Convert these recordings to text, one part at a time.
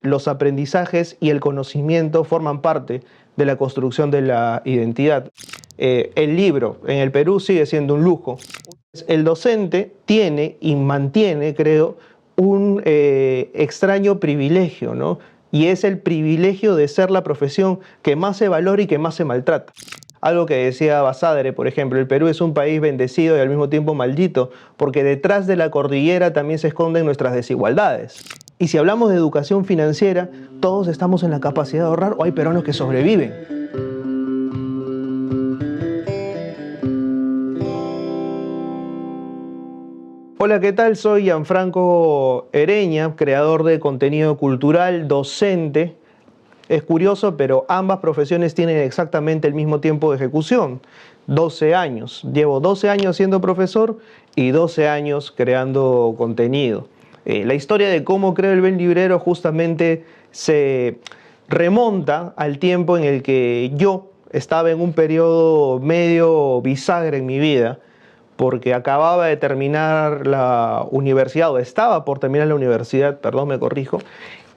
Los aprendizajes y el conocimiento forman parte de la construcción de la identidad. El libro en el Perú sigue siendo un lujo. El docente tiene y mantiene, creo, un extraño privilegio, ¿no? Y es el privilegio de ser la profesión que más se valora y que más se maltrata. Algo que decía Basadre, por ejemplo, el Perú es un país bendecido y al mismo tiempo maldito, porque detrás de la cordillera también se esconden nuestras desigualdades. Y si hablamos de educación financiera, todos estamos en la capacidad de ahorrar o hay peruanos que sobreviven. Hola, ¿qué tal? Soy Gianfranco Ereña, creador de contenido cultural, docente. Es curioso, pero ambas profesiones tienen exactamente el mismo tiempo de ejecución, 12 años. Llevo 12 años siendo profesor y 12 años creando contenido. La historia de cómo creo el Buen Librero justamente se remonta al tiempo en el que yo estaba en un periodo medio bisagra en mi vida, porque acababa de terminar la universidad, o estaba por terminar la universidad, perdón, me corrijo,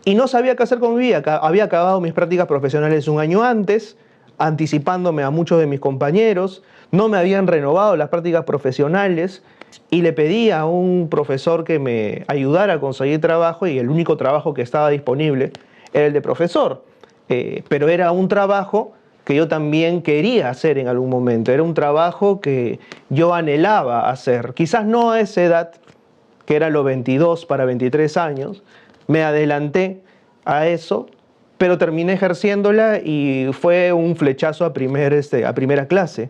y no sabía qué hacer con mi vida. Había acabado mis prácticas profesionales un año antes, anticipándome a muchos de mis compañeros, no me habían renovado las prácticas profesionales y le pedí a un profesor que me ayudara a conseguir trabajo y el único trabajo que estaba disponible era el de profesor. Pero era un trabajo que yo también quería hacer en algún momento, era un trabajo que yo anhelaba hacer, quizás no a esa edad, que era los 22 para 23 años, me adelanté a eso, pero terminé ejerciéndola y fue un flechazo a primera clase,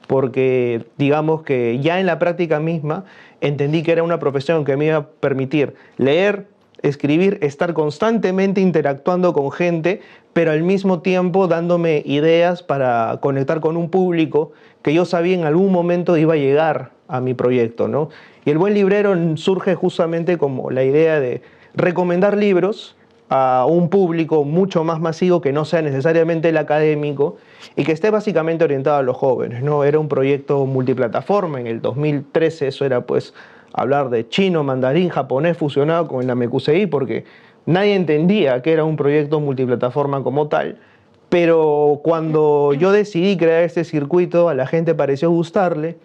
porque digamos que ya en la práctica misma entendí que era una profesión que me iba a permitir leer, escribir, estar constantemente interactuando con gente, pero al mismo tiempo dándome ideas para conectar con un público que yo sabía en algún momento iba a llegar a mi proyecto, ¿no? Y el Buen Librero surge justamente como la idea de recomendar libros a un público mucho más masivo que no sea necesariamente el académico y que esté básicamente orientado a los jóvenes, ¿no? Era un proyecto multiplataforma. En el 2013 eso era pues hablar de chino, mandarín, japonés fusionado con el Namekusei, porque nadie entendía que era un proyecto multiplataforma como tal. Pero cuando yo decidí crear este circuito, a la gente pareció gustarle,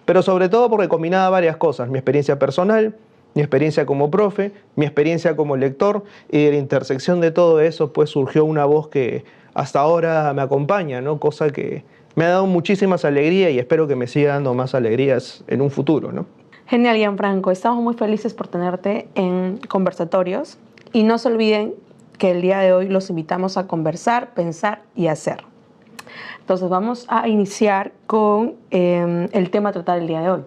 pero sobre todo porque combinaba varias cosas: mi experiencia personal, mi experiencia como profe, mi experiencia como lector, y de la intersección de todo eso pues surgió una voz que hasta ahora me acompaña, ¿no? Cosa que me ha dado muchísimas alegrías y espero que me siga dando más alegrías en un futuro, ¿no? Genial, Gianfranco. Estamos muy felices por tenerte en Conversatorios y no se olviden que el día de hoy los invitamos a conversar, pensar y hacer. Entonces vamos a iniciar con el tema a tratar el día de hoy.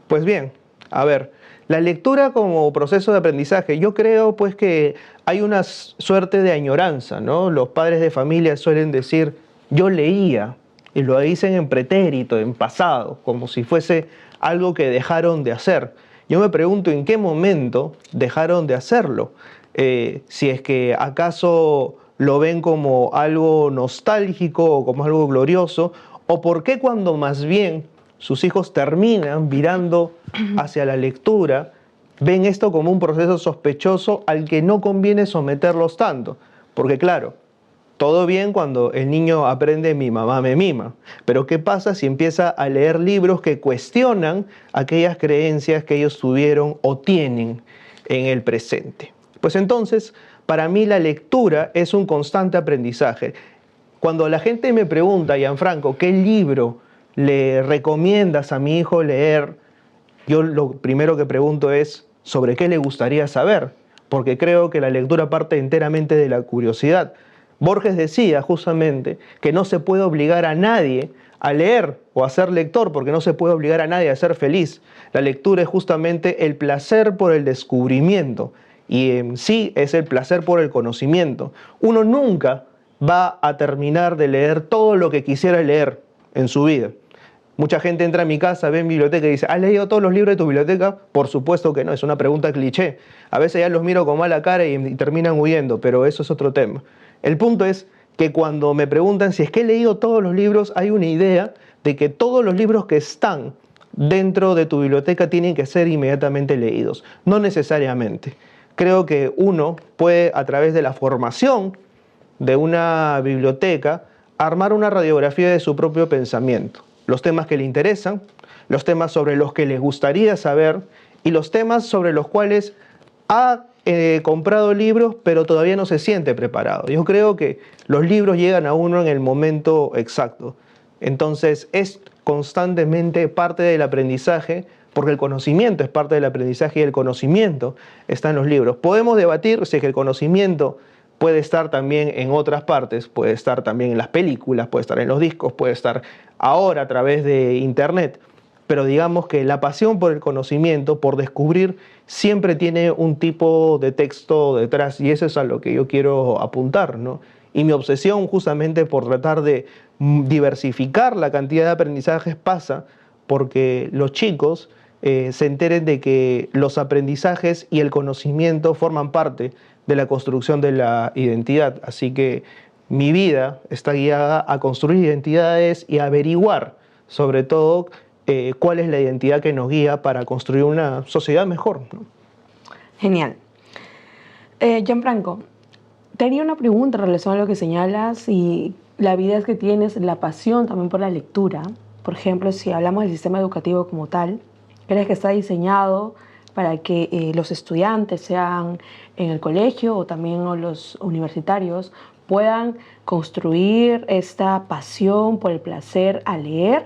Pues bien, a ver, la lectura como proceso de aprendizaje, yo creo pues que hay una suerte de añoranza, ¿no? Los padres de familia suelen decir, yo leía, y lo dicen en pretérito, en pasado, como si fuese algo que dejaron de hacer. Yo me pregunto en qué momento dejaron de hacerlo. Si es que acaso lo ven como algo nostálgico o como algo glorioso, o por qué cuando más bien sus hijos terminan virando hacia la lectura, ven esto como un proceso sospechoso al que no conviene someterlos tanto. Porque claro, todo bien cuando el niño aprende mi mamá me mima, pero ¿qué pasa si empieza a leer libros que cuestionan aquellas creencias que ellos tuvieron o tienen en el presente? Pues entonces, para mí la lectura es un constante aprendizaje. Cuando la gente me pregunta, Gianfranco, ¿qué libro le recomiendas a mi hijo leer? Yo lo primero que pregunto es, ¿sobre qué le gustaría saber? Porque creo que la lectura parte enteramente de la curiosidad. Borges decía justamente que no se puede obligar a nadie a leer o a ser lector, porque no se puede obligar a nadie a ser feliz. La lectura es justamente el placer por el descubrimiento y en sí es el placer por el conocimiento. Uno nunca va a terminar de leer todo lo que quisiera leer en su vida. Mucha gente entra a mi casa, ve en biblioteca y dice, ¿has leído todos los libros de tu biblioteca? Por supuesto que no, es una pregunta cliché. A veces ya los miro con mala cara y terminan huyendo, pero eso es otro tema. El punto es que cuando me preguntan si es que he leído todos los libros, hay una idea de que todos los libros que están dentro de tu biblioteca tienen que ser inmediatamente leídos. No necesariamente. Creo que uno puede, a través de la formación de una biblioteca, armar una radiografía de su propio pensamiento, los temas que le interesan, los temas sobre los que le gustaría saber y los temas sobre los cuales ha comprado libros pero todavía no se siente preparado. Yo creo que los libros llegan a uno en el momento exacto. Entonces es constantemente parte del aprendizaje, porque el conocimiento es parte del aprendizaje y el conocimiento está en los libros. Podemos debatir si es que el conocimiento puede estar también en otras partes, puede estar también en las películas, puede estar en los discos, puede estar ahora a través de internet, pero digamos que la pasión por el conocimiento, por descubrir, siempre tiene un tipo de texto detrás y eso es a lo que yo quiero apuntar, ¿no? Y mi obsesión justamente por tratar de diversificar la cantidad de aprendizajes pasa porque los chicos se enteren de que los aprendizajes y el conocimiento forman parte de la construcción de la identidad. Así que mi vida está guiada a construir identidades y a averiguar, sobre todo, cuál es la identidad que nos guía para construir una sociedad mejor, ¿no? Genial. Gianfranco, tenía una pregunta en relación a lo que señalas y la habilidad que tienes, la pasión también por la lectura. Por ejemplo, si hablamos del sistema educativo como tal, ¿crees que está diseñado para que los estudiantes, sean en el colegio o también los universitarios, puedan construir esta pasión por el placer a leer?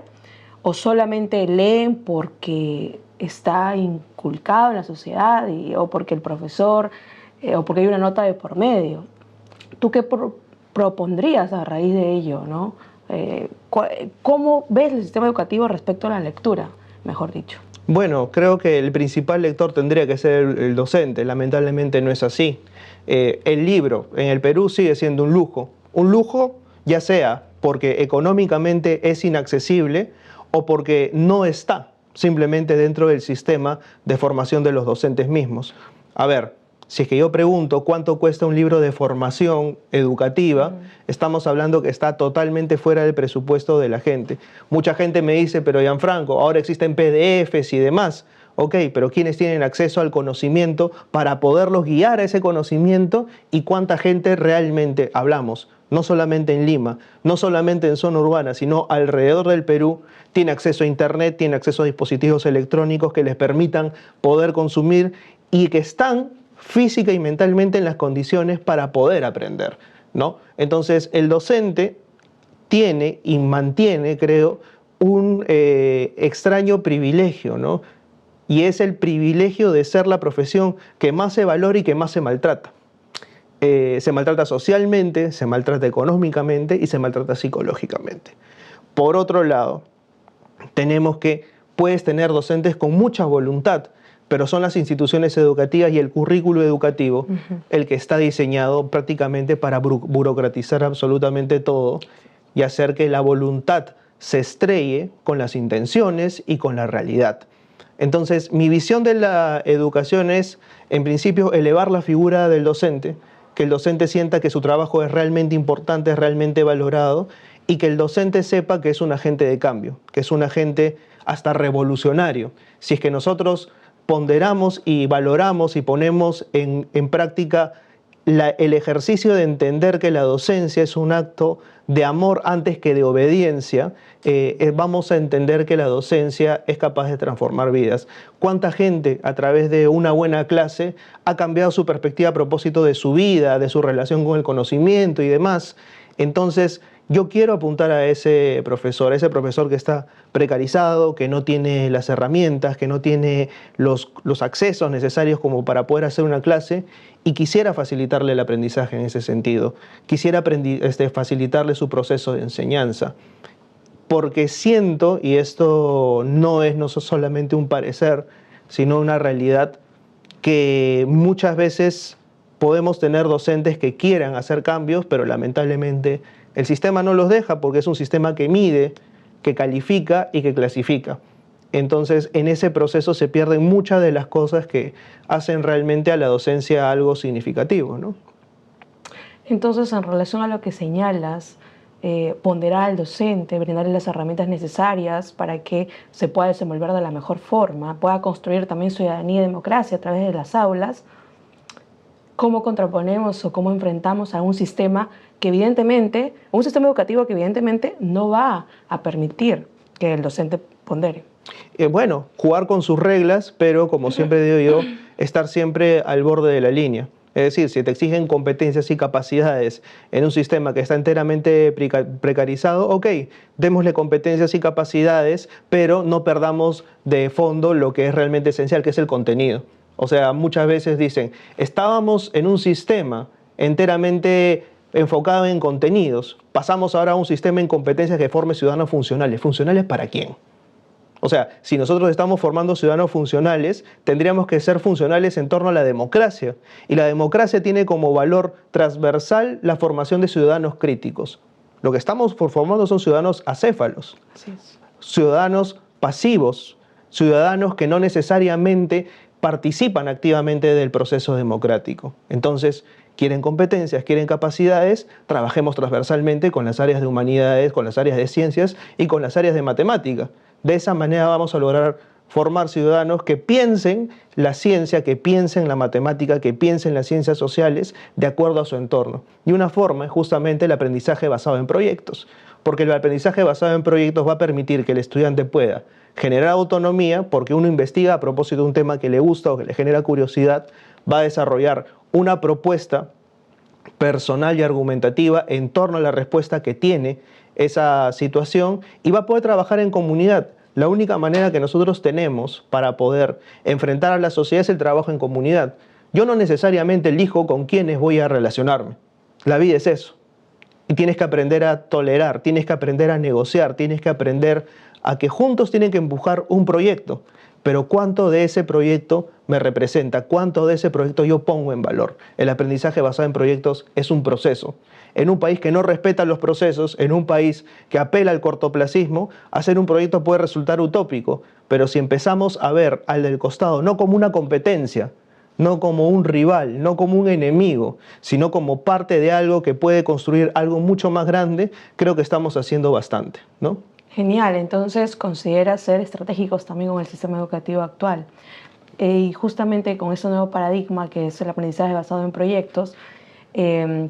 ¿O solamente leen porque está inculcado en la sociedad o porque el profesor o porque hay una nota de por medio? ¿Tú qué propondrías a raíz de ello, ¿no? ¿Cómo ves el sistema educativo respecto a la lectura, mejor dicho? Bueno, creo que el principal lector tendría que ser el docente. Lamentablemente no es así. El libro en el Perú sigue siendo un lujo. Un lujo ya sea porque económicamente es inaccesible o porque no está simplemente dentro del sistema de formación de los docentes mismos. A ver, si es que yo pregunto cuánto cuesta un libro de formación educativa, estamos hablando que está totalmente fuera del presupuesto de la gente. Mucha gente me dice, pero Gianfranco, ahora existen PDFs y demás. Ok, pero ¿quiénes tienen acceso al conocimiento para poderlos guiar a ese conocimiento y cuánta gente realmente hablamos? No solamente en Lima, no solamente en zona urbana, sino alrededor del Perú, tiene acceso a internet, tiene acceso a dispositivos electrónicos que les permitan poder consumir y que están física y mentalmente en las condiciones para poder aprender, ¿no? Entonces, el docente tiene y mantiene, creo, un extraño privilegio, ¿no? Y es el privilegio de ser la profesión que más se valora y que más se maltrata. Se maltrata socialmente, se maltrata económicamente y se maltrata psicológicamente. Por otro lado, tenemos que puedes tener docentes con mucha voluntad, pero son las instituciones educativas y el currículo educativo el que está diseñado prácticamente para burocratizar absolutamente todo y hacer que la voluntad se estrelle con las intenciones y con la realidad. Entonces, mi visión de la educación es, en principio, elevar la figura del docente, que el docente sienta que su trabajo es realmente importante, es realmente valorado, y que el docente sepa que es un agente de cambio, que es un agente hasta revolucionario. Si es que nosotros ponderamos y valoramos y ponemos en práctica el ejercicio de entender que la docencia es un acto de amor antes que de obediencia, vamos a entender que la docencia es capaz de transformar vidas. ¿Cuánta gente a través de una buena clase ha cambiado su perspectiva a propósito de su vida, de su relación con el conocimiento y demás? Entonces, yo quiero apuntar a ese profesor que está precarizado, que no tiene las herramientas, que no tiene los accesos necesarios como para poder hacer una clase, y quisiera facilitarle el aprendizaje en ese sentido. Quisiera facilitarle su proceso de enseñanza. Porque siento, y esto no es solamente un parecer, sino una realidad, que muchas veces podemos tener docentes que quieran hacer cambios, pero lamentablemente el sistema no los deja porque es un sistema que mide, que califica y que clasifica. Entonces, en ese proceso se pierden muchas de las cosas que hacen realmente a la docencia algo significativo, ¿no? Entonces, en relación a lo que señalas, ponderar al docente, brindarle las herramientas necesarias para que se pueda desenvolver de la mejor forma, pueda construir también ciudadanía y democracia a través de las aulas, cómo contraponemos o cómo enfrentamos a un sistema que evidentemente, un sistema educativo que evidentemente no va a permitir que el docente pondere. Bueno, jugar con sus reglas, pero como siempre digo yo, estar siempre al borde de la línea. Es decir, si te exigen competencias y capacidades en un sistema que está enteramente precarizado, ok, démosle competencias y capacidades, pero no perdamos de fondo lo que es realmente esencial, que es el contenido. O sea, muchas veces dicen, estábamos en un sistema enteramente enfocado en contenidos, pasamos ahora a un sistema en competencias que forme ciudadanos funcionales. ¿Funcionales para quién? O sea, si nosotros estamos formando ciudadanos funcionales, tendríamos que ser funcionales en torno a la democracia. Y la democracia tiene como valor transversal la formación de ciudadanos críticos. Lo que estamos formando son ciudadanos acéfalos, ciudadanos pasivos, ciudadanos que no necesariamente participan activamente del proceso democrático. Entonces, quieren competencias, quieren capacidades, trabajemos transversalmente con las áreas de humanidades, con las áreas de ciencias y con las áreas de matemática. De esa manera vamos a lograr formar ciudadanos que piensen la ciencia, que piensen la matemática, que piensen las ciencias sociales de acuerdo a su entorno. Y una forma es justamente el aprendizaje basado en proyectos, porque el aprendizaje basado en proyectos va a permitir que el estudiante pueda generar autonomía, porque uno investiga a propósito de un tema que le gusta o que le genera curiosidad, va a desarrollar una propuesta personal y argumentativa en torno a la respuesta que tiene esa situación y va a poder trabajar en comunidad. La única manera que nosotros tenemos para poder enfrentar a la sociedad es el trabajo en comunidad. Yo no necesariamente elijo con quiénes voy a relacionarme. La vida es eso. Y tienes que aprender a tolerar, tienes que aprender a negociar, tienes que aprender a que juntos tienen que empujar un proyecto. Pero ¿cuánto de ese proyecto me representa? ¿Cuánto de ese proyecto yo pongo en valor? El aprendizaje basado en proyectos es un proceso. En un país que no respeta los procesos, en un país que apela al cortoplacismo, hacer un proyecto puede resultar utópico. Pero si empezamos a ver al del costado no como una competencia, no como un rival, no como un enemigo, sino como parte de algo que puede construir algo mucho más grande, creo que estamos haciendo bastante, ¿no? Genial, entonces considera ser estratégicos también con el sistema educativo actual. Y justamente con ese nuevo paradigma que es el aprendizaje basado en proyectos,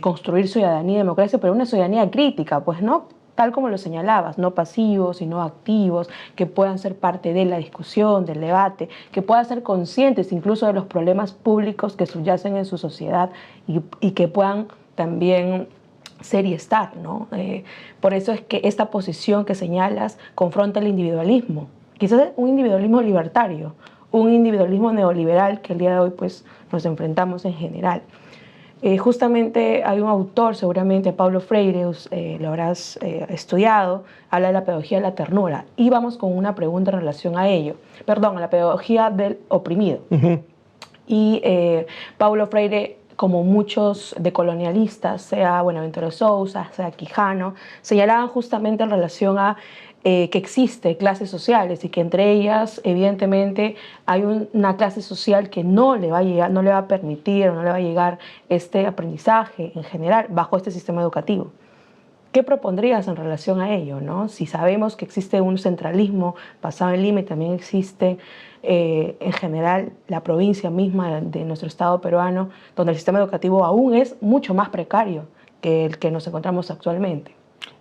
construir ciudadanía y democracia, pero una ciudadanía crítica, pues no tal como lo señalabas, no pasivos, sino activos, que puedan ser parte de la discusión, del debate, que puedan ser conscientes incluso de los problemas públicos que subyacen en su sociedad y que puedan también ser y estar, ¿no? Por eso es que esta posición que señalas confronta el individualismo, quizás un individualismo libertario, un individualismo neoliberal que el día de hoy pues, nos enfrentamos en general. Justamente hay un autor, seguramente Paulo Freire, lo habrás estudiado, habla de la pedagogía de la ternura. Y vamos con una pregunta en relación a ello. Perdón, a la pedagogía del oprimido. Y Paulo Freire, como muchos decolonialistas, sea Buenaventura Sousa, sea Quijano, señalaban justamente en relación a que existen clases sociales y que entre ellas, evidentemente, hay una clase social que no le va a llegar, no le va a permitir o no le va a llegar este aprendizaje en general bajo este sistema educativo. ¿Qué propondrías en relación a ello, ¿no? Si sabemos que existe un centralismo basado en Lima y también existe en general la provincia misma de nuestro estado peruano, donde el sistema educativo aún es mucho más precario que el que nos encontramos actualmente.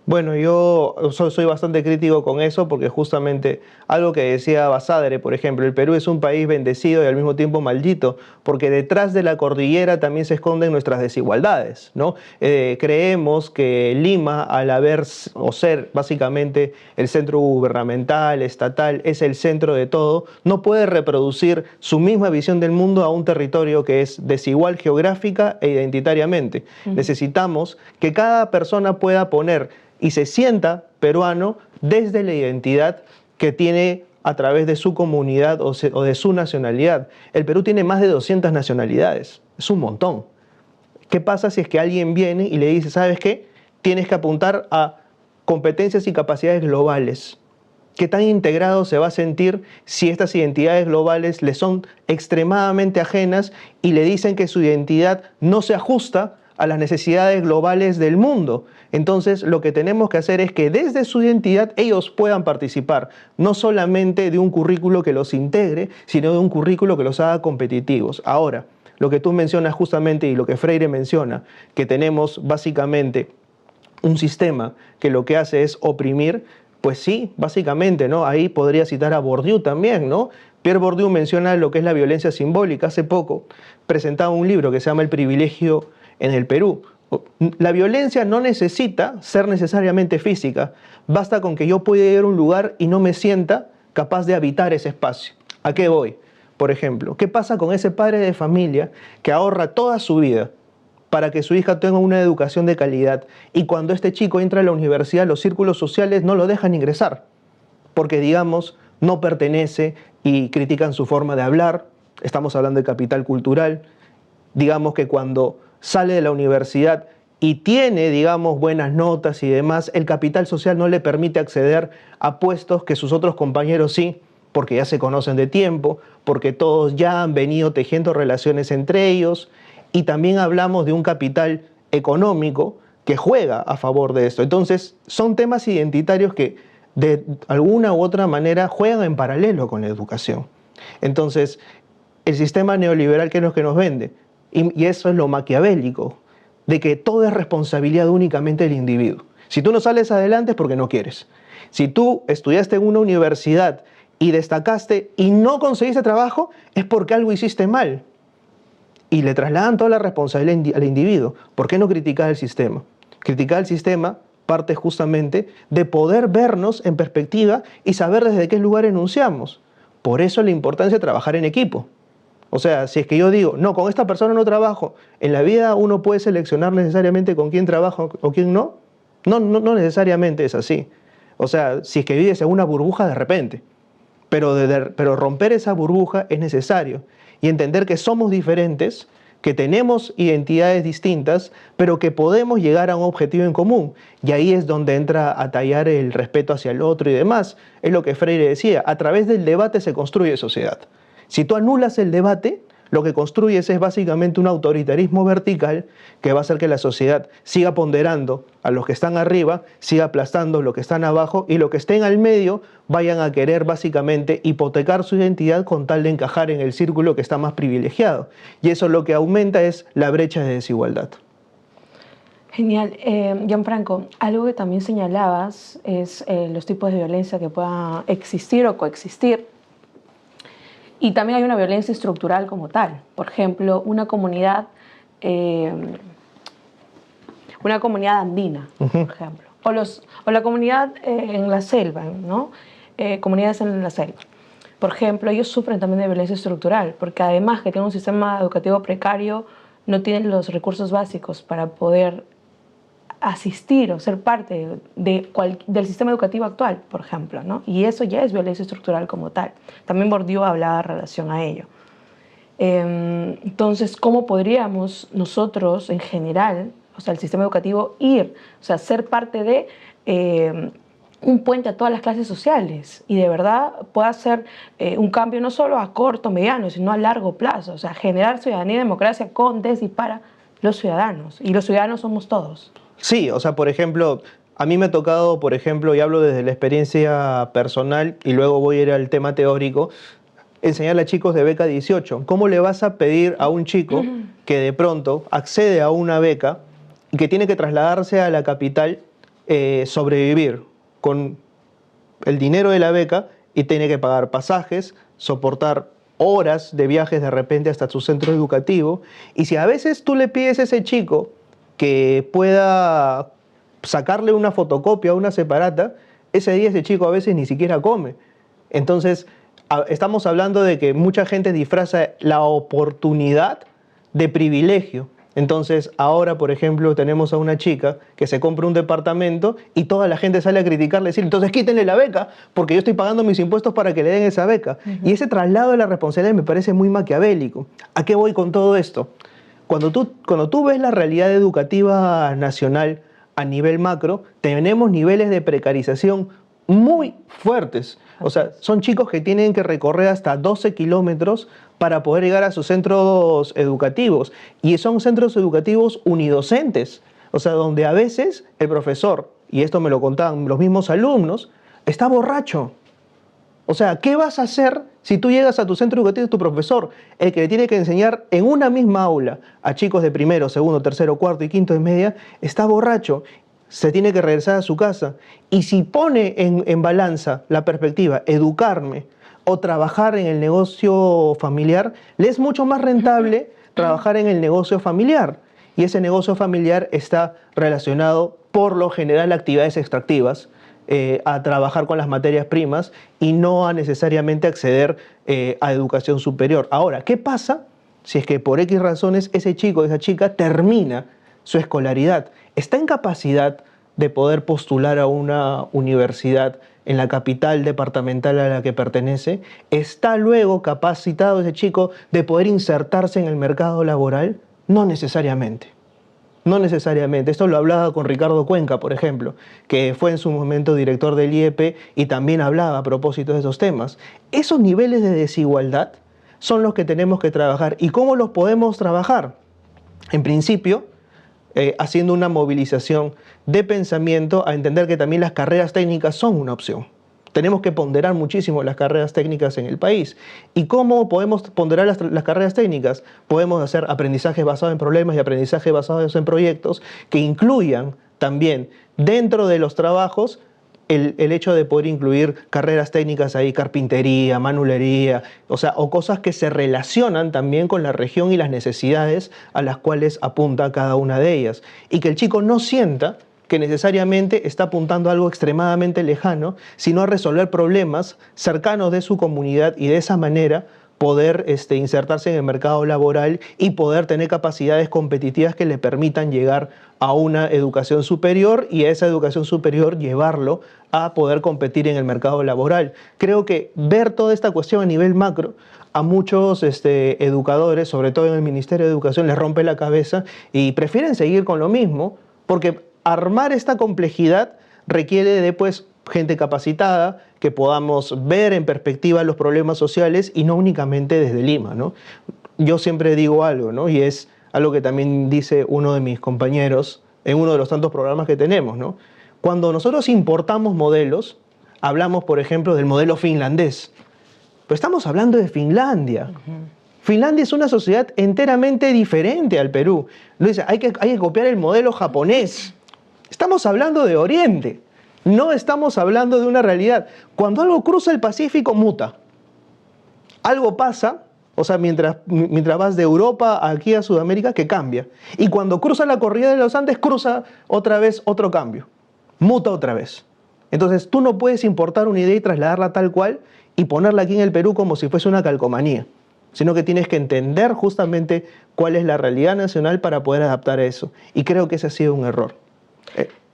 Bueno, yo soy bastante crítico con eso porque justamente algo que decía Basadre, por ejemplo, el Perú es un país bendecido y al mismo tiempo maldito porque detrás de la cordillera también se esconden nuestras desigualdades, ¿no? Creemos que Lima, al haber o ser básicamente el centro gubernamental, estatal, es el centro de todo, no puede reproducir su misma visión del mundo a un territorio que es desigual geográfica e identitariamente. Necesitamos que cada persona pueda poner y se sienta peruano desde la identidad que tiene a través de su comunidad o de su nacionalidad. El Perú tiene más de 200 nacionalidades, es un montón. ¿Qué pasa si es que alguien viene y le dice, ¿sabes qué? Tienes que apuntar a competencias y capacidades globales. ¿Qué tan integrado se va a sentir si estas identidades globales le son extremadamente ajenas y le dicen que su identidad no se ajusta a las necesidades globales del mundo? Entonces, lo que tenemos que hacer es que desde su identidad ellos puedan participar, no solamente de un currículo que los integre, sino de un currículo que los haga competitivos. Ahora, lo que tú mencionas justamente y lo que Freire menciona, que tenemos básicamente un sistema que lo que hace es oprimir, pues sí, básicamente, ¿no? Ahí podría citar a Bourdieu también, ¿no? Pierre Bourdieu menciona lo que es la violencia simbólica. Hace poco presentaba un libro que se llama El privilegio en el Perú. La violencia no necesita ser necesariamente física. Basta con que yo pueda ir a un lugar y no me sienta capaz de habitar ese espacio. ¿A qué voy? Por ejemplo, ¿qué pasa con ese padre de familia que ahorra toda su vida para que su hija tenga una educación de calidad y cuando este chico entra a la universidad los círculos sociales no lo dejan ingresar? Porque, digamos, no pertenece y critican su forma de hablar. Estamos hablando de capital cultural. Digamos que cuando sale de la universidad y tiene, digamos, buenas notas y demás, el capital social no le permite acceder a puestos que sus otros compañeros sí, porque ya se conocen de tiempo, porque todos ya han venido tejiendo relaciones entre ellos, y también hablamos de un capital económico que juega a favor de esto. Entonces, son temas identitarios que de alguna u otra manera juegan en paralelo con la educación. Entonces, el sistema neoliberal, ¿qué es lo que nos vende? Y eso es lo maquiavélico, de que todo es responsabilidad únicamente del individuo. Si tú no sales adelante es porque no quieres. Si tú estudiaste en una universidad y destacaste y no conseguiste trabajo, es porque algo hiciste mal. Y le trasladan toda la responsabilidad al individuo. ¿Por qué no criticar el sistema? Criticar el sistema parte justamente de poder vernos en perspectiva y saber desde qué lugar enunciamos. Por eso la importancia de trabajar en equipo. O sea, si es que yo digo, no, con esta persona no trabajo, en la vida uno puede seleccionar necesariamente con quién trabaja o quién no. No necesariamente es así. O sea, si es que vives en una burbuja de repente. Pero romper esa burbuja es necesario. Y entender que somos diferentes, que tenemos identidades distintas, pero que podemos llegar a un objetivo en común. Y ahí es donde entra a tallar el respeto hacia el otro y demás. Es lo que Freire decía, a través del debate se construye sociedad. Si tú anulas el debate, lo que construyes es básicamente un autoritarismo vertical que va a hacer que la sociedad siga ponderando a los que están arriba, siga aplastando a los que están abajo y los que estén al medio vayan a querer básicamente hipotecar su identidad con tal de encajar en el círculo que está más privilegiado. Y eso lo que aumenta es la brecha de desigualdad. Genial. Gianfranco, algo que también señalabas es los tipos de violencia que puedan existir o coexistir. Y también hay una violencia estructural como tal. Por ejemplo, una comunidad andina, por ejemplo. O la comunidad en la selva, ¿no? Comunidades en la selva. Por ejemplo, ellos sufren también de violencia estructural, porque además que tienen un sistema educativo precario, no tienen los recursos básicos para poder asistir o ser parte del sistema educativo actual, por ejemplo, ¿no? Y eso ya es violencia estructural como tal. También Bourdieu hablaba en relación a ello. Entonces, ¿cómo podríamos nosotros, en general, o sea, el sistema educativo, ser parte de un puente a todas las clases sociales y de verdad pueda ser un cambio no solo a corto, mediano, sino a largo plazo? O sea, generar ciudadanía y democracia con, desde y para los ciudadanos. Y los ciudadanos somos todos. Sí, o sea, por ejemplo, a mí me ha tocado, por ejemplo, y hablo desde la experiencia personal y luego voy a ir al tema teórico, enseñarle a chicos de beca 18. ¿Cómo le vas a pedir a un chico que de pronto accede a una beca y que tiene que trasladarse a la capital, sobrevivir con el dinero de la beca y tiene que pagar pasajes, soportar horas de viajes de repente hasta su centro educativo? Y si a veces tú le pides a ese chico que pueda sacarle una fotocopia o una separata, ese día ese chico a veces ni siquiera come. Entonces, estamos hablando de que mucha gente disfraza la oportunidad de privilegio. Entonces, ahora, por ejemplo, tenemos a una chica que se compra un departamento y toda la gente sale a criticarle, decir, entonces quítenle la beca, porque yo estoy pagando mis impuestos para que le den esa beca. Y ese traslado de la responsabilidad me parece muy maquiavélico. ¿A qué voy con todo esto? Cuando tú ves la realidad educativa nacional a nivel macro, tenemos niveles de precarización muy fuertes. O sea, son chicos que tienen que recorrer hasta 12 kilómetros para poder llegar a sus centros educativos. Y son centros educativos unidocentes. O sea, donde a veces el profesor, y esto me lo contaban los mismos alumnos, está borracho. O sea, ¿qué vas a hacer si tú llegas a tu centro educativo y tu profesor, el que le tiene que enseñar en una misma aula a chicos de primero, segundo, tercero, cuarto y quinto de media, está borracho, se tiene que regresar a su casa? Y si pone en balanza la perspectiva, educarme o trabajar en el negocio familiar, le es mucho más rentable trabajar en el negocio familiar. Y ese negocio familiar está relacionado, por lo general, a actividades extractivas, a trabajar con las materias primas y no a necesariamente acceder a educación superior. Ahora, ¿qué pasa si es que por X razones ese chico o esa chica termina su escolaridad? ¿Está en capacidad de poder postular a una universidad en la capital departamental a la que pertenece? ¿Está luego capacitado ese chico de poder insertarse en el mercado laboral? No necesariamente. No necesariamente. Esto lo hablaba con Ricardo Cuenca, por ejemplo, que fue en su momento director del IEP y también hablaba a propósito de esos temas. Esos niveles de desigualdad son los que tenemos que trabajar. ¿Y cómo los podemos trabajar? En principio, haciendo una movilización de pensamiento a entender que también las carreras técnicas son una opción. Tenemos que ponderar muchísimo las carreras técnicas en el país. ¿Y cómo podemos ponderar las carreras técnicas? Podemos hacer aprendizaje basado en problemas y aprendizaje basado en proyectos que incluyan también dentro de los trabajos el hecho de poder incluir carreras técnicas ahí, carpintería, manulería, o cosas que se relacionan también con la región y las necesidades a las cuales apunta cada una de ellas. Y que el chico no sienta que necesariamente está apuntando a algo extremadamente lejano, sino a resolver problemas cercanos de su comunidad y de esa manera poder insertarse en el mercado laboral y poder tener capacidades competitivas que le permitan llegar a una educación superior y a esa educación superior llevarlo a poder competir en el mercado laboral. Creo que ver toda esta cuestión a nivel macro a muchos educadores, sobre todo en el Ministerio de Educación, les rompe la cabeza y prefieren seguir con lo mismo porque armar esta complejidad requiere de gente capacitada, que podamos ver en perspectiva los problemas sociales y no únicamente desde Lima, ¿no? Yo siempre digo algo, ¿no? Y es algo que también dice uno de mis compañeros en uno de los tantos programas que tenemos, ¿no? Cuando nosotros importamos modelos, hablamos, por ejemplo, del modelo finlandés, pero estamos hablando de Finlandia. Finlandia es una sociedad enteramente diferente al Perú. No dice, hay que copiar el modelo japonés. Estamos hablando de Oriente, no estamos hablando de una realidad. Cuando algo cruza el Pacífico, muta. Algo pasa, mientras vas de Europa aquí a Sudamérica, que cambia. Y cuando cruza la cordillera de los Andes, cruza otra vez otro cambio. Muta otra vez. Entonces, tú no puedes importar una idea y trasladarla tal cual y ponerla aquí en el Perú como si fuese una calcomanía, sino que tienes que entender justamente cuál es la realidad nacional para poder adaptar a eso. Y creo que ese ha sido un error.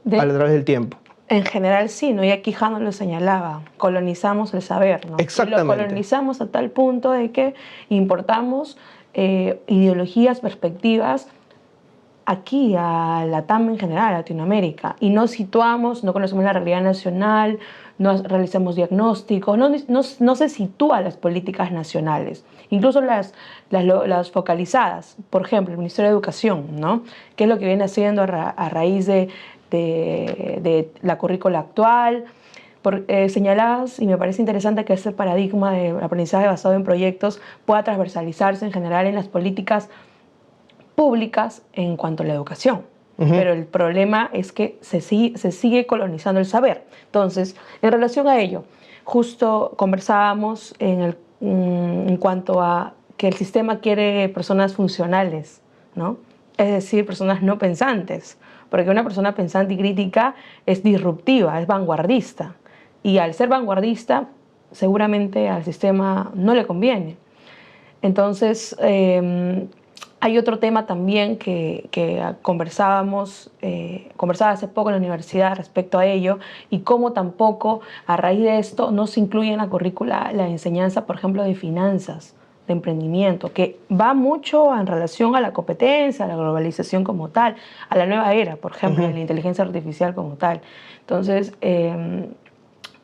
A través del tiempo. En general sí, ¿no? Y aquí Jano lo señalaba, colonizamos el saber, ¿no? Exactamente. Y lo colonizamos a tal punto de que importamos ideologías, perspectivas aquí a Latam en general, a Latinoamérica, y no situamos, no conocemos la realidad nacional, no realizamos diagnósticos, no se sitúa las políticas nacionales, incluso las focalizadas. Por ejemplo, el Ministerio de Educación, ¿no? ¿Qué es lo que viene haciendo a raíz de la currícula actual? Señalabas, y me parece interesante que ese paradigma de aprendizaje basado en proyectos pueda transversalizarse en general en las políticas públicas en cuanto a la educación. Pero el problema es que se sigue colonizando el saber. Entonces, en relación a ello, justo conversábamos en cuanto a que el sistema quiere personas funcionales, ¿no? Es decir, personas no pensantes, porque una persona pensante y crítica es disruptiva, es vanguardista, y al ser vanguardista seguramente al sistema no le conviene. Entonces, hay otro tema también que conversaba hace poco en la universidad respecto a ello, y cómo tampoco a raíz de esto no se incluye en la currícula la enseñanza, por ejemplo, de finanzas, de emprendimiento, que va mucho en relación a la competencia, a la globalización como tal, a la nueva era, por ejemplo, de la inteligencia artificial como tal. Entonces,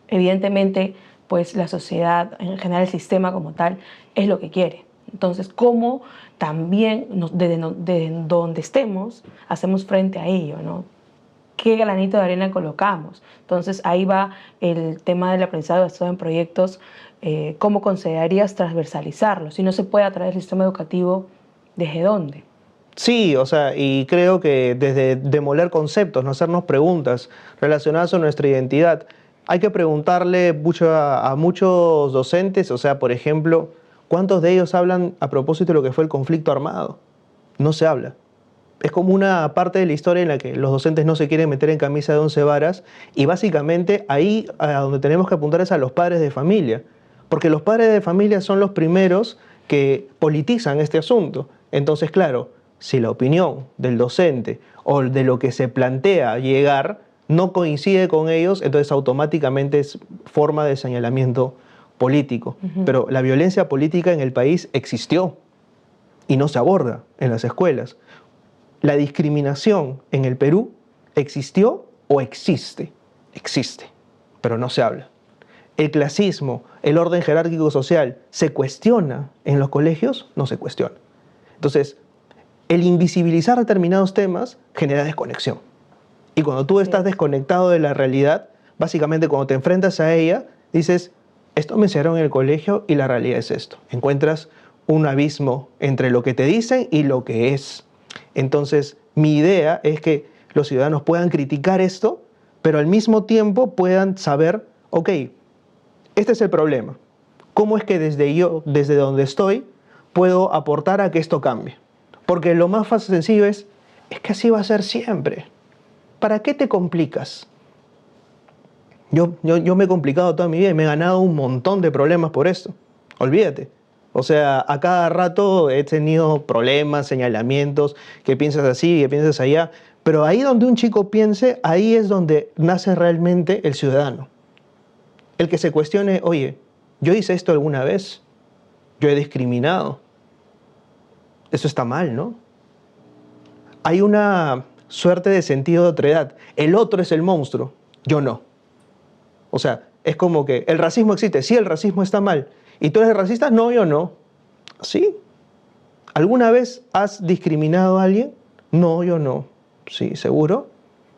evidentemente, pues la sociedad, en general el sistema como tal, es lo que quiere. Entonces, ¿cómo también desde donde estemos hacemos frente a ello, ¿no? qué granito de arena colocamos. Entonces ahí va el tema del aprendizaje basado en proyectos, cómo considerarías transversalizarlo, si no se puede a través del sistema educativo, ¿desde dónde? Sí, o sea, y creo que desde demoler conceptos, no hacernos preguntas relacionadas a nuestra identidad, hay que preguntarle mucho a muchos docentes, o sea, por ejemplo, ¿cuántos de ellos hablan a propósito de lo que fue el conflicto armado? No se habla. Es como una parte de la historia en la que los docentes no se quieren meter en camisa de 11 varas y básicamente ahí a donde tenemos que apuntar es a los padres de familia, porque los padres de familia son los primeros que politizan este asunto. Entonces, claro, si la opinión del docente o de lo que se plantea llegar no coincide con ellos, entonces automáticamente es forma de señalamiento político. Pero la violencia política en el país existió y no se aborda en las escuelas. La discriminación en el Perú existió o existe. Existe, pero no se habla. El clasismo, el orden jerárquico social, ¿se cuestiona en los colegios? No se cuestiona. Entonces, el invisibilizar determinados temas genera desconexión. Y cuando tú estás desconectado de la realidad, básicamente cuando te enfrentas a ella, dices, esto me enseñaron en el colegio y la realidad es esto. Encuentras un abismo entre lo que te dicen y lo que es. Entonces, mi idea es que los ciudadanos puedan criticar esto, pero al mismo tiempo puedan saber, ok, este es el problema. ¿Cómo es que desde donde estoy, puedo aportar a que esto cambie? Porque lo más fácil y sencillo es que así va a ser siempre. ¿Para qué te complicas? Yo me he complicado toda mi vida y me he ganado un montón de problemas por esto. Olvídate. O sea, a cada rato he tenido problemas, señalamientos, que piensas así, que piensas allá. Pero ahí donde un chico piense, ahí es donde nace realmente el ciudadano. El que se cuestione, oye, ¿yo hice esto alguna vez? ¿Yo he discriminado? Eso está mal, ¿no? Hay una suerte de sentido de otredad. El otro es el monstruo, yo no. O sea, es como que el racismo existe, sí, el racismo está mal. ¿Y tú eres racista? No, yo no. ¿Sí? ¿Alguna vez has discriminado a alguien? No, yo no. Sí, ¿seguro?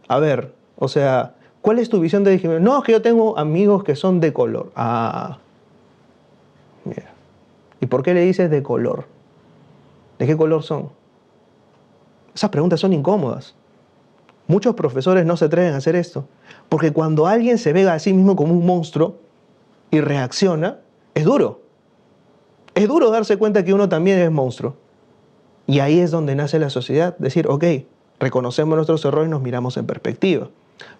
A ver, o sea, ¿cuál es tu visión de discriminación? No, es que yo tengo amigos que son de color. Ah, mira. ¿Y por qué le dices de color? ¿De qué color son? Esas preguntas son incómodas. Muchos profesores no se atreven a hacer esto, porque cuando alguien se ve a sí mismo como un monstruo y reacciona, es duro. Es duro darse cuenta que uno también es monstruo. Y ahí es donde nace la sociedad, decir, ok, reconocemos nuestros errores y nos miramos en perspectiva.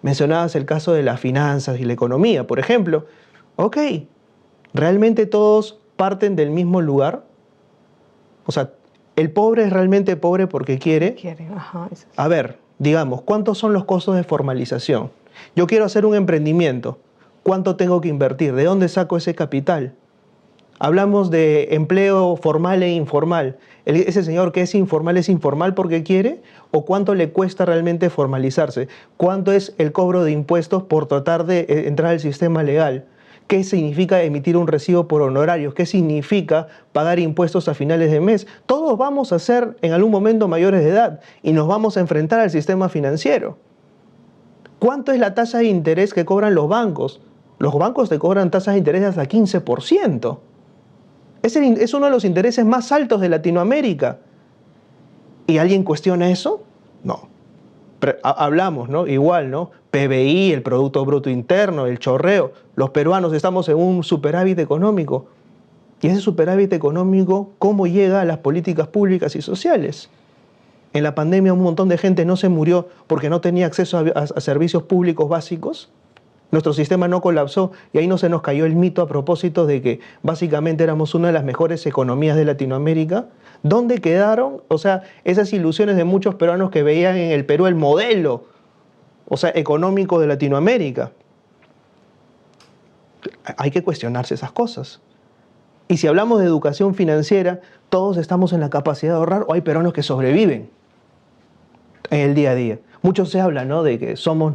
Mencionabas el caso de las finanzas y la economía, por ejemplo. Ok, ¿realmente todos parten del mismo lugar? O sea, ¿el pobre es realmente pobre porque quiere? Ajá, eso sí. A ver, digamos, ¿cuántos son los costos de formalización? Yo quiero hacer un emprendimiento. ¿Cuánto tengo que invertir? ¿De dónde saco ese capital? Hablamos de empleo formal e informal. ¿Ese señor que es informal porque quiere? ¿O cuánto le cuesta realmente formalizarse? ¿Cuánto es el cobro de impuestos por tratar de entrar al sistema legal? ¿Qué significa emitir un recibo por honorarios? ¿Qué significa pagar impuestos a finales de mes? Todos vamos a ser en algún momento mayores de edad y nos vamos a enfrentar al sistema financiero. ¿Cuánto es la tasa de interés que cobran los bancos? Los bancos te cobran tasas de interés de hasta 15%. Es uno de los intereses más altos de Latinoamérica. ¿Y alguien cuestiona eso? No. Hablamos, ¿no? Igual, ¿no? PBI, el Producto Bruto Interno, el chorreo. Los peruanos estamos en un superávit económico. Y ese superávit económico, ¿cómo llega a las políticas públicas y sociales? En la pandemia un montón de gente no se murió porque no tenía acceso a servicios públicos básicos. Nuestro sistema no colapsó y ahí no se nos cayó el mito a propósito de que básicamente éramos una de las mejores economías de Latinoamérica. ¿Dónde quedaron? O sea, esas ilusiones de muchos peruanos que veían en el Perú el modelo, o sea, económico de Latinoamérica. Hay que cuestionarse esas cosas. Y si hablamos de educación financiera, todos estamos en la capacidad de ahorrar o hay peruanos que sobreviven en el día a día. Mucho se habla, ¿no?, de que somos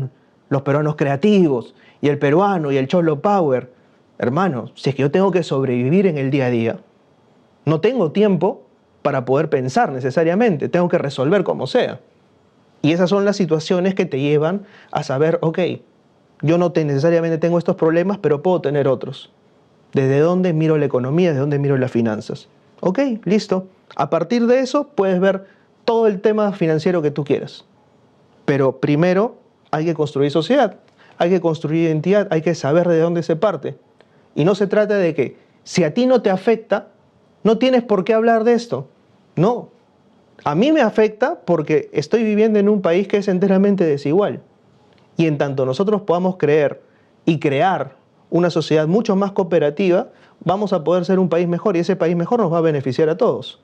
los peruanos creativos y el peruano y el cholo power. Hermano, si es que yo tengo que sobrevivir en el día a día, no tengo tiempo para poder pensar necesariamente, tengo que resolver como sea. Y esas son las situaciones que te llevan a saber, ok, yo no necesariamente tengo estos problemas, pero puedo tener otros. ¿Desde dónde miro la economía? ¿Desde dónde miro las finanzas? Ok, listo. A partir de eso puedes ver todo el tema financiero que tú quieras. Pero primero hay que construir sociedad, hay que construir identidad, hay que saber de dónde se parte. Y no se trata de que si a ti no te afecta, no tienes por qué hablar de esto. No. A mí me afecta porque estoy viviendo en un país que es enteramente desigual. Y en tanto nosotros podamos creer y crear una sociedad mucho más cooperativa, vamos a poder ser un país mejor y ese país mejor nos va a beneficiar a todos.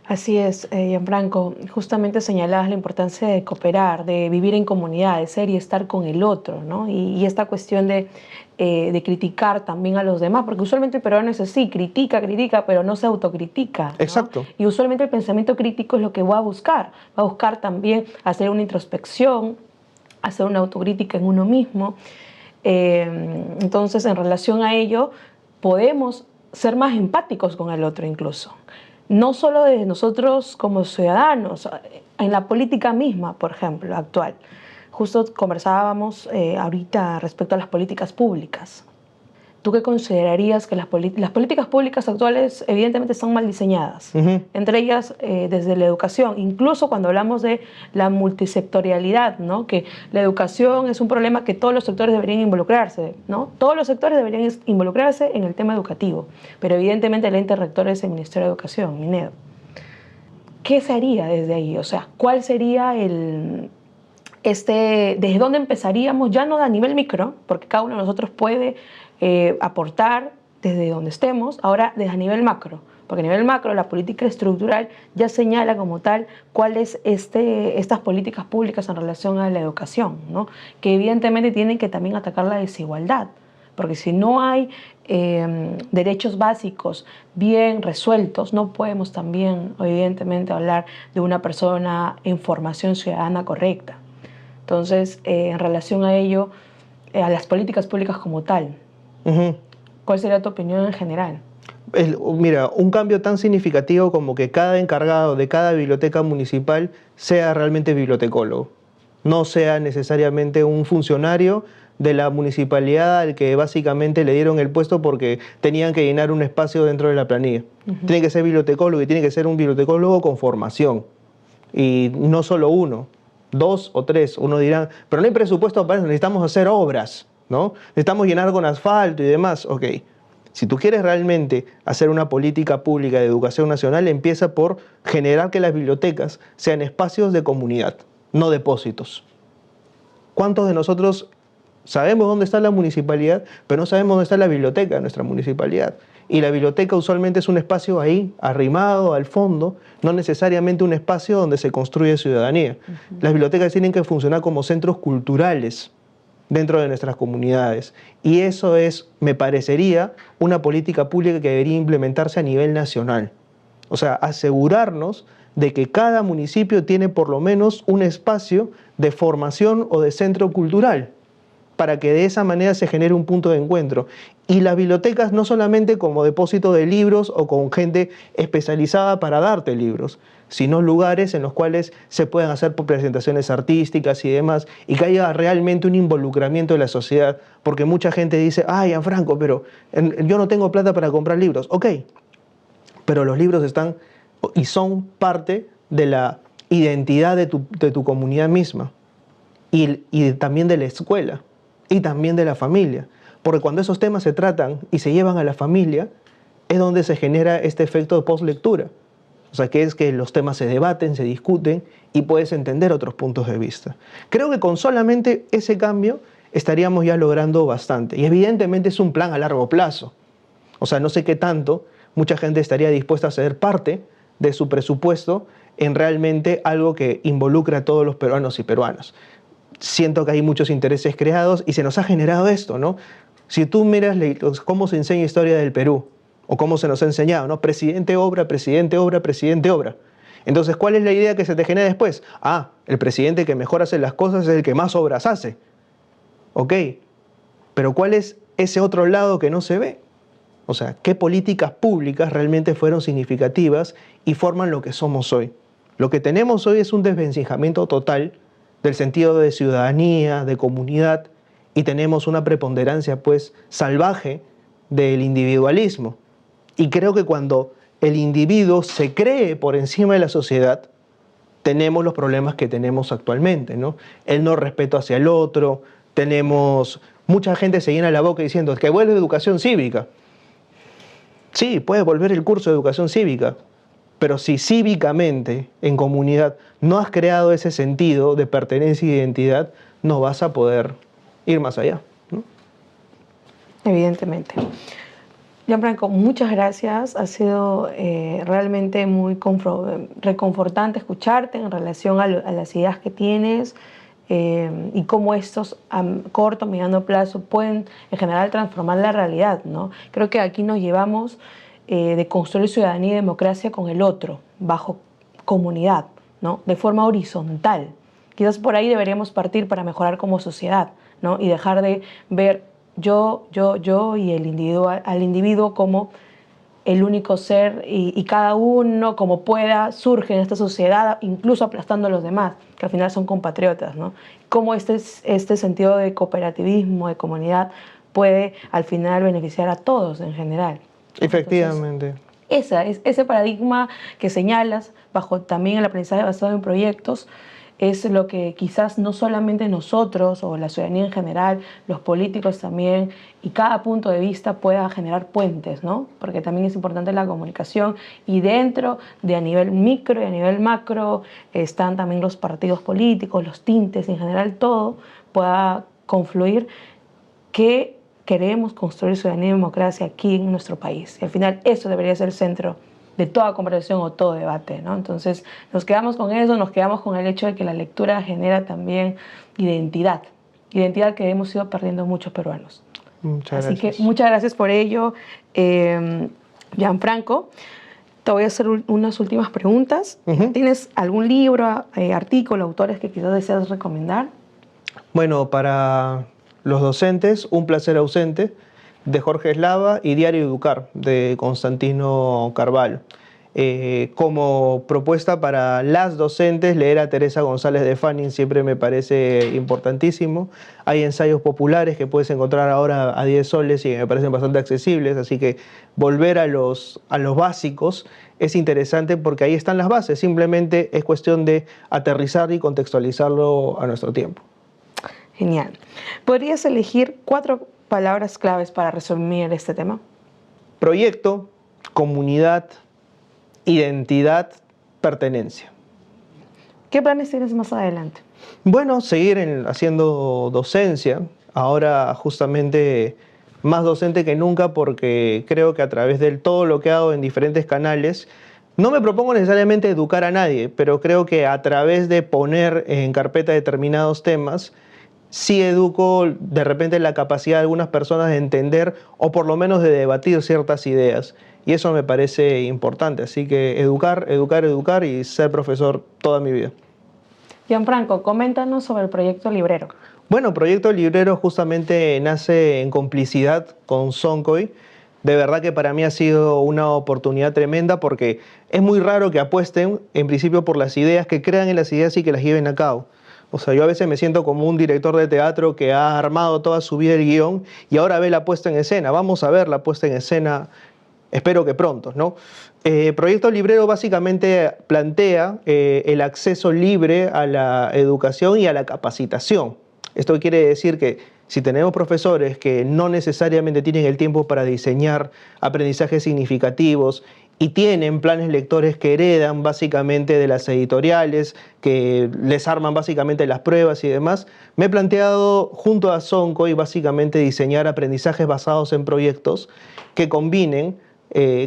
Así es, Gianfranco, justamente señalabas la importancia de cooperar, de vivir en comunidad, de ser y estar con el otro, ¿no? Y esta cuestión de criticar también a los demás, porque usualmente el peruano es así, critica, pero no se autocritica, ¿no? Exacto. Y usualmente el pensamiento crítico es lo que va a buscar también hacer una introspección, hacer una autocrítica en uno mismo. Entonces, en relación a ello, podemos ser más empáticos con el otro incluso. No solo de nosotros como ciudadanos, en la política misma, por ejemplo, actual. Justo conversábamos ahorita respecto a las políticas públicas. ¿Tú qué considerarías que las políticas públicas actuales evidentemente están mal diseñadas? Entre ellas, desde la educación, incluso cuando hablamos de la multisectorialidad, ¿no? Que la educación es un problema que todos los sectores deberían involucrarse, ¿no? Todos los sectores deberían involucrarse en el tema educativo, pero evidentemente el ente rector es el Ministerio de Educación, Minedo. ¿Qué se haría desde ahí? O sea, ¿cuál sería desde dónde empezaríamos? Ya no a nivel micro, porque cada uno de nosotros puede aportar desde donde estemos, ahora desde a nivel macro, porque a nivel macro la política estructural ya señala como tal cuáles estas políticas públicas en relación a la educación, ¿no? Que evidentemente tienen que también atacar la desigualdad, porque si no hay derechos básicos bien resueltos, no podemos también evidentemente hablar de una persona en formación ciudadana correcta. Entonces, en relación a ello, a las políticas públicas como tal, ¿cuál sería tu opinión en general? Mira, un cambio tan significativo como que cada encargado de cada biblioteca municipal sea realmente bibliotecólogo, no sea necesariamente un funcionario de la municipalidad al que básicamente le dieron el puesto porque tenían que llenar un espacio dentro de la planilla. Tiene que ser bibliotecólogo y tiene que ser un bibliotecólogo con formación. Y no solo uno, 2 o 3. Uno dirá, pero no hay presupuesto para eso, necesitamos hacer obras, ¿no? Necesitamos llenar con asfalto y demás. Ok, si tú quieres realmente hacer una política pública de educación nacional, empieza por generar que las bibliotecas sean espacios de comunidad, no depósitos. ¿Cuántos de nosotros sabemos dónde está la municipalidad, pero no sabemos dónde está la biblioteca de nuestra municipalidad? Y la biblioteca usualmente es un espacio ahí, arrimado al fondo, no necesariamente un espacio donde se construye ciudadanía. Las bibliotecas tienen que funcionar como centros culturales dentro de nuestras comunidades. Y eso es, me parecería, una política pública que debería implementarse a nivel nacional. O sea, asegurarnos de que cada municipio tiene por lo menos un espacio de formación o de centro cultural, para que de esa manera se genere un punto de encuentro. Y las bibliotecas no solamente como depósito de libros o con gente especializada para darte libros, sino lugares en los cuales se puedan hacer presentaciones artísticas y demás, y que haya realmente un involucramiento de la sociedad, porque mucha gente dice, ay, Gianfranco, pero yo no tengo plata para comprar libros. Ok, pero los libros están y son parte de la identidad de tu comunidad misma, y también de la escuela, y también de la familia. Porque cuando esos temas se tratan y se llevan a la familia, es donde se genera este efecto de post-lectura. O sea, que es que los temas se debaten, se discuten y puedes entender otros puntos de vista. Creo que con solamente ese cambio estaríamos ya logrando bastante. Y evidentemente es un plan a largo plazo. O sea, no sé qué tanto mucha gente estaría dispuesta a ceder parte de su presupuesto en realmente algo que involucre a todos los peruanos y peruanas. Siento que hay muchos intereses creados y se nos ha generado esto, ¿no? Si tú miras cómo se enseña historia del Perú, o cómo se nos ha enseñado, ¿no? Presidente obra, presidente obra, presidente obra. Entonces, ¿cuál es la idea que se te genera después? Ah, el presidente que mejor hace las cosas es el que más obras hace. Ok, pero ¿cuál es ese otro lado que no se ve? O sea, ¿qué políticas públicas realmente fueron significativas y forman lo que somos hoy? Lo que tenemos hoy es un desvencijamiento total del sentido de ciudadanía, de comunidad, y tenemos una preponderancia pues salvaje del individualismo. Y creo que cuando el individuo se cree por encima de la sociedad, tenemos los problemas que tenemos actualmente, ¿no? El no respeto hacia el otro, mucha gente se llena la boca diciendo que vuelve educación cívica. Sí, puede volver el curso de educación cívica, pero si cívicamente, en comunidad, no has creado ese sentido de pertenencia e identidad, no vas a poder ir más allá, ¿no? Evidentemente. Gianfranco, muchas gracias. Ha sido realmente muy reconfortante escucharte en relación a las ideas que tienes y cómo estos a corto, mediano plazo pueden en general transformar la realidad, ¿no? Creo que aquí nos llevamos de construir ciudadanía y democracia con el otro, bajo comunidad, ¿no? De forma horizontal. Quizás por ahí deberíamos partir para mejorar como sociedad, ¿no? Y dejar de ver yo y al individuo como el único ser y cada uno como pueda surge en esta sociedad, incluso aplastando a los demás, que al final son compatriotas, ¿no? Cómo este sentido de cooperativismo, de comunidad, puede al final beneficiar a todos en general. Efectivamente. Entonces, ese paradigma que señalas, bajo también el aprendizaje basado en proyectos, es lo que quizás no solamente nosotros o la ciudadanía en general, los políticos también, y cada punto de vista pueda generar puentes, ¿no? Porque también es importante la comunicación y dentro de a nivel micro y a nivel macro están también los partidos políticos, los tintes, en general todo pueda confluir que queremos construir ciudadanía y democracia aquí en nuestro país. Y al final eso debería ser el centro de toda conversación o todo debate, ¿no? Entonces nos quedamos con eso, nos quedamos con el hecho de que la lectura genera también identidad que hemos ido perdiendo muchos peruanos. Muchas Así gracias. que muchas gracias por ello, Gianfranco. Te voy a hacer unas últimas preguntas. ¿Tienes algún libro, artículo, autores que quizás deseas recomendar? Bueno, para los docentes, Un placer ausente, de Jorge Eslava, y Diario Educar, de Constantino Carvalho. Como propuesta para las docentes, leer a Teresa González de Fanning siempre me parece importantísimo. Hay ensayos populares que puedes encontrar ahora a 10 soles y me parecen bastante accesibles, así que volver a los básicos es interesante porque ahí están las bases, simplemente es cuestión de aterrizar y contextualizarlo a nuestro tiempo. Genial. ¿Podrías elegir 4 palabras claves para resumir este tema? Proyecto, comunidad, identidad, pertenencia. ¿Qué planes tienes más adelante? Bueno, seguir haciendo docencia, ahora justamente más docente que nunca porque creo que a través de todo lo que hago en diferentes canales, no me propongo necesariamente educar a nadie, pero creo que a través de poner en carpeta determinados temas, sí educo de repente la capacidad de algunas personas de entender o por lo menos de debatir ciertas ideas. Y eso me parece importante. Así que educar y ser profesor toda mi vida. Gianfranco, coméntanos sobre el proyecto Librero. Bueno, Proyecto Librero justamente nace en complicidad con Soncoy. De verdad que para mí ha sido una oportunidad tremenda porque es muy raro que apuesten en principio por las ideas, que crean en las ideas y que las lleven a cabo. O sea, yo a veces me siento como un director de teatro que ha armado toda su vida el guión y ahora ve la puesta en escena. Vamos a ver la puesta en escena, espero que pronto, ¿no? Proyecto Librero básicamente plantea el acceso libre a la educación y a la capacitación. Esto quiere decir que si tenemos profesores que no necesariamente tienen el tiempo para diseñar aprendizajes significativos y tienen planes lectores que heredan básicamente de las editoriales, que les arman básicamente las pruebas y demás, me he planteado junto a Soncoy básicamente diseñar aprendizajes basados en proyectos que combinen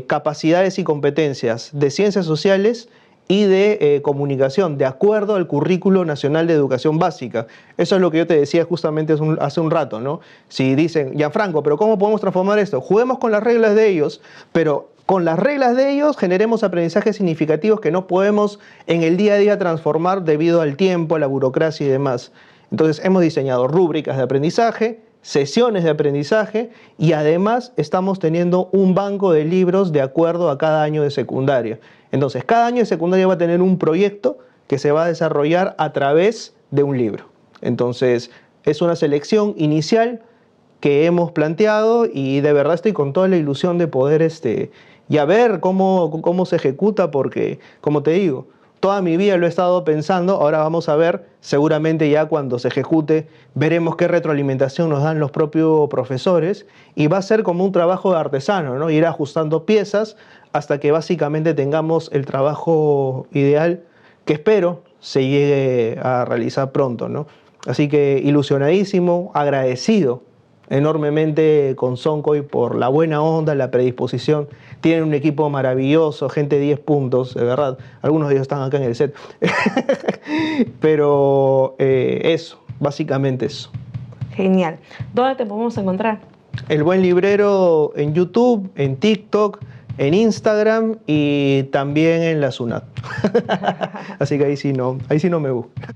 capacidades y competencias de ciencias sociales y de comunicación, de acuerdo al Currículo Nacional de Educación Básica. Eso es lo que yo te decía justamente hace un rato, ¿no? Si dicen, Gianfranco, pero ¿cómo podemos transformar esto? Juguemos con las reglas de ellos, pero con las reglas de ellos generemos aprendizajes significativos que no podemos en el día a día transformar debido al tiempo, a la burocracia y demás. Entonces hemos diseñado rúbricas de aprendizaje, sesiones de aprendizaje y además estamos teniendo un banco de libros de acuerdo a cada año de secundaria. Entonces, cada año de secundaria va a tener un proyecto que se va a desarrollar a través de un libro. Entonces, es una selección inicial que hemos planteado y de verdad estoy con toda la ilusión de poder ya ver cómo se ejecuta, porque, como te digo, toda mi vida lo he estado pensando. Ahora vamos a ver, seguramente ya cuando se ejecute, veremos qué retroalimentación nos dan los propios profesores y va a ser como un trabajo de artesano, ¿no? Ir ajustando piezas hasta que básicamente tengamos el trabajo ideal que espero se llegue a realizar pronto, ¿no? Así que ilusionadísimo, agradecido enormemente con Soncoy por la buena onda, la predisposición. Tienen un equipo maravilloso, gente de 10 puntos, de verdad. Algunos de ellos están acá en el set. Pero eso, básicamente eso. Genial. ¿Dónde te podemos encontrar? El Buen Librero en YouTube, en TikTok, en Instagram y también en la SUNAT. Así que ahí sí no me busca.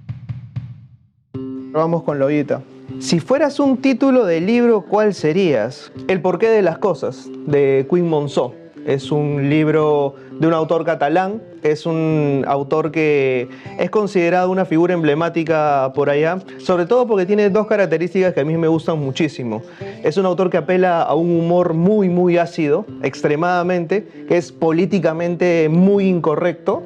Vamos con Lobita. Si fueras un título de libro, ¿cuál serías? El porqué de las cosas, de Quim Monzó. Es un libro de un autor catalán, es un autor que es considerado una figura emblemática por allá, sobre todo porque tiene dos características que a mí me gustan muchísimo. Es un autor que apela a un humor muy, muy ácido, extremadamente, que es políticamente muy incorrecto,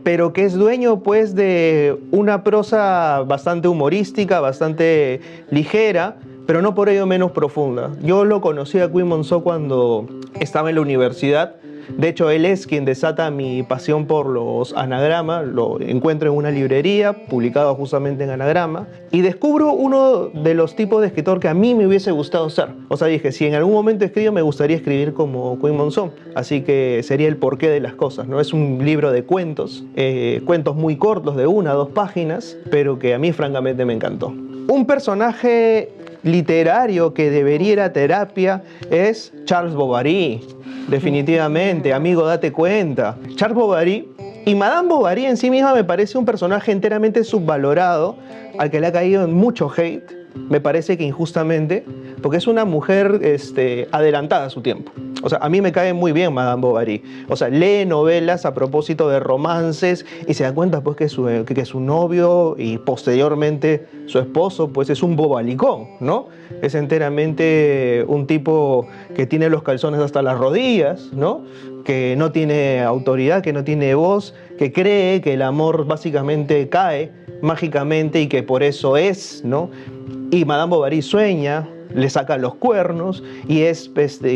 pero que es dueño pues de una prosa bastante humorística, bastante ligera, pero no por ello menos profunda. Yo lo conocí a Quim Monzó cuando estaba en la universidad. De hecho, él es quien desata mi pasión por los anagramas. Lo encuentro en una librería, publicado justamente en Anagrama, y descubro uno de los tipos de escritor que a mí me hubiese gustado ser. O sea, dije, si en algún momento escribo, me gustaría escribir como Quim Monzó. Así que sería el porqué de las cosas, ¿no? Es un libro de cuentos, cuentos muy cortos, de 1 a 2 páginas, pero que a mí francamente me encantó. Un personaje literario que debería ir a terapia es Charles Bovary. Definitivamente, amigo, date cuenta. Charles Bovary y Madame Bovary en sí misma me parece un personaje enteramente subvalorado, al que le ha caído mucho hate, me parece que injustamente, porque es una mujer adelantada a su tiempo. O sea, a mí me cae muy bien Madame Bovary. O sea, lee novelas a propósito de romances y se da cuenta pues que su novio y posteriormente su esposo pues es un bobalicón, ¿no? Es enteramente un tipo que tiene los calzones hasta las rodillas, ¿no? Que no tiene autoridad, que no tiene voz, que cree que el amor básicamente cae mágicamente y que por eso es, ¿no? Y Madame Bovary sueña, le saca los cuernos y es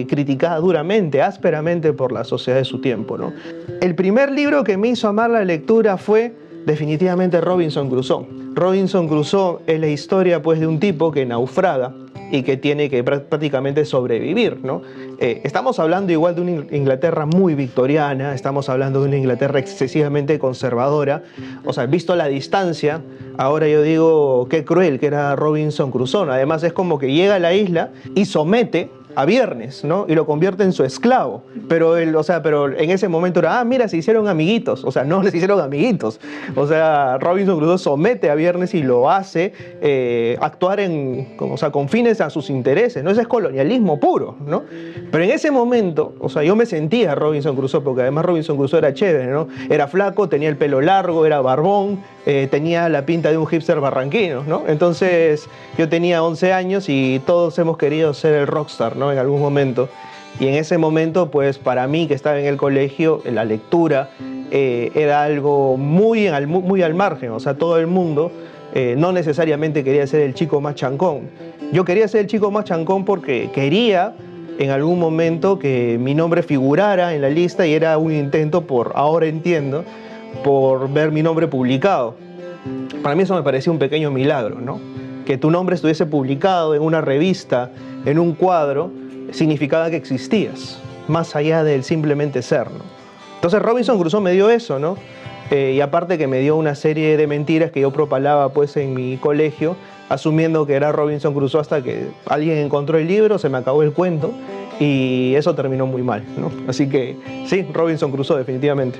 criticada duramente, ásperamente por la sociedad de su tiempo, ¿no? El primer libro que me hizo amar la lectura fue definitivamente Robinson Crusoe. Robinson Crusoe es la historia pues de un tipo que naufraga y que tiene que prácticamente sobrevivir, ¿no? Estamos hablando igual de una Inglaterra muy victoriana, estamos hablando de una Inglaterra excesivamente conservadora. O sea, visto la distancia, ahora yo digo qué cruel que era Robinson Crusoe. Además es como que llega a la isla y somete a Viernes, ¿no? Y lo convierte en su esclavo. Pero en ese momento era, mira, se hicieron amiguitos. O sea, no les hicieron amiguitos. O sea, Robinson Crusoe somete a Viernes y lo hace actuar con fines a sus intereses, ¿no? Ese es colonialismo puro, ¿no? Pero en ese momento, o sea, yo me sentía Robinson Crusoe, porque además Robinson Crusoe era chévere, ¿no? Era flaco, tenía el pelo largo, era barbón, tenía la pinta de un hipster barranquino, ¿no? Entonces, yo tenía 11 años y todos hemos querido ser el rockstar, ¿no? En algún momento. Y en ese momento, pues para mí que estaba en el colegio, la lectura era algo muy al margen. O sea, todo el mundo no necesariamente quería ser el chico más chancón. Yo quería ser el chico más chancón porque quería en algún momento que mi nombre figurara en la lista y era un intento ahora entiendo, por ver mi nombre publicado. Para mí eso me parecía un pequeño milagro, ¿no? Que tu nombre estuviese publicado en una revista, en un cuadro, significaba que existías, más allá del simplemente ser, ¿no? Entonces Robinson Crusoe me dio eso, ¿no? Y aparte que me dio una serie de mentiras que yo propalaba pues en mi colegio, asumiendo que era Robinson Crusoe hasta que alguien encontró el libro, se me acabó el cuento y eso terminó muy mal, ¿no? Así que sí, Robinson Crusoe definitivamente.